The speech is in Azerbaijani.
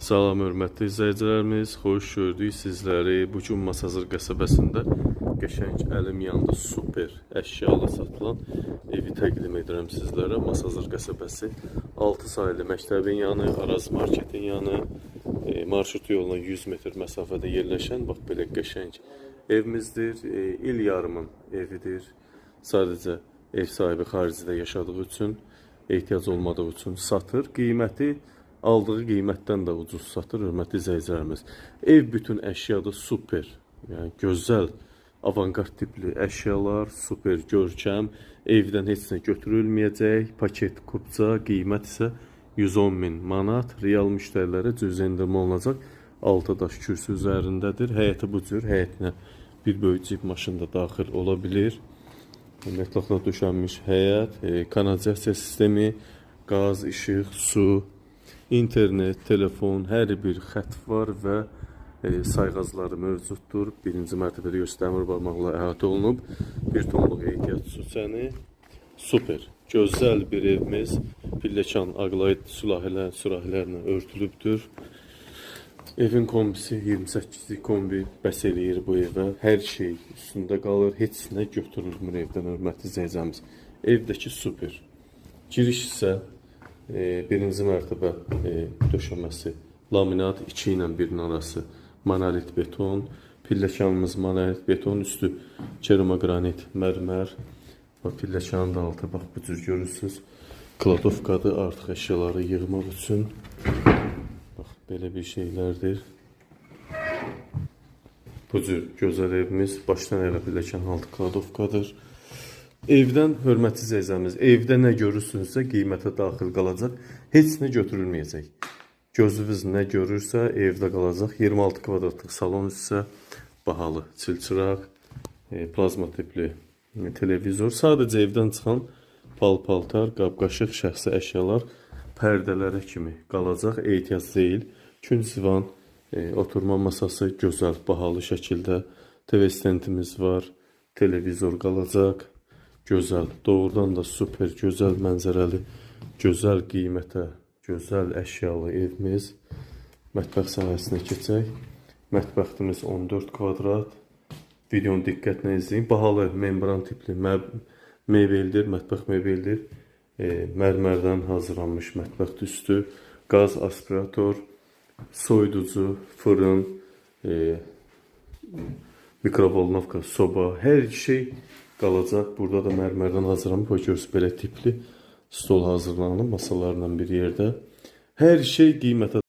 Salam hörmətli izləyicilərimiz, xoş gördük sizləri bu gün Masazır qəsəbəsində qəşəng əlim yanında super əşyalı satılan evi təqdim edirəm sizlərə. Masazır qəsəbəsi 6 saylı məktəbin yanı, Araz marketin yanı, marşrut yoluna 100 metr məsafədə yerləşən bax belə qəşəng evimizdir. İl yarımın evidir. Sadəcə ev sahibi xaricdə yaşadığı üçün, ehtiyac olmadığı üçün satır. Qiyməti aldığı qiymətdən də ucuz satır, hörmətli izləyicilərimiz. Ev bütün əşyadır, super. Yəni gözəl, avangard tipli əşyalar, super görkəm. Evdən heç nə götürülməyəcək. Paket kupça, qiymət isə 110 min manat. Real müştərilərə cüzi endirmə olunacaq. 6 daş kürsü üzərindədir. Həyəti bu cür, həyətinə bir böyük cip maşın da daxil ola bilir. Metlaqla döşənmiş həyət, kanalizasiya sistemi, qaz, işıq, su, internet, telefon, hər bir xətt var və sayğacları mövcuddur. Birinci mərtəbədə göstəmir barmaqla əhatə olunub. 1 tonluq ehtiyat süsəni. Super, gözəl bir evimiz. Pilləkan ağlayt sürahilərlə örtülübdür. Evin kombisi 28'lik kombi bəs eləyir bu evə. Hər şey üstündə qalır. Heç nə götürülmür evdən, hörmətli izləyicilərimiz. Evdəki super. Giriş isə birinci mərtəbə döşəməsi laminat, 2 ilə 1-in arası monolit beton, pilləkanımız monolit beton, üstü keramogranit mərmər və pilləkanın da altı bax bu cür görürsünüz. Kladovkadır artıq əşyaları yığmaq üçün. Bax belə bir şeylərdir. Bu cür gözəl evimiz başdan ayağa pilləkan altı kladovkadır. Evdən, hörmətli izləyicilərimiz, evdə nə görürsünüzsə qiymətə daxil qalacaq, heç nə götürülməyəcək. Gözünüz nə görürsə evdə qalacaq. 26 kvadratlıq salon isə bahalı çilçıraq, plazma tipli televizor. Sadəcə evdən çıxan pal-paltar, qab-qaşıq, şəxsi əşyalar pərdələrə kimi qalacaq, ehtiyac deyil. Künc-divan, oturma masası gözəl, bahalı şəkildə. TV stendimiz var, televizor qalacaq. Gözəl, doğrudan da super, gözəl mənzərəli, gözəl qiymətə, gözəl əşyalı evimiz. Mətbəx sahəsinə keçək. Mətbəximiz 14 kvadrat. Videonu diqqətlə izləyin. Bahalı membran tipli mebeldir, mətbəx mebeldir. Mərmərdən hazırlanmış mətbəx üstü, qaz aspirator, soyuducu, fırın, mikrovolnovka, soba, hər şey qalacaq. Burada da mərmərdən hazırlanıb, o görsün belə tipli stol hazırlanıb masalarla bir yerdə. Hər şey qiymətə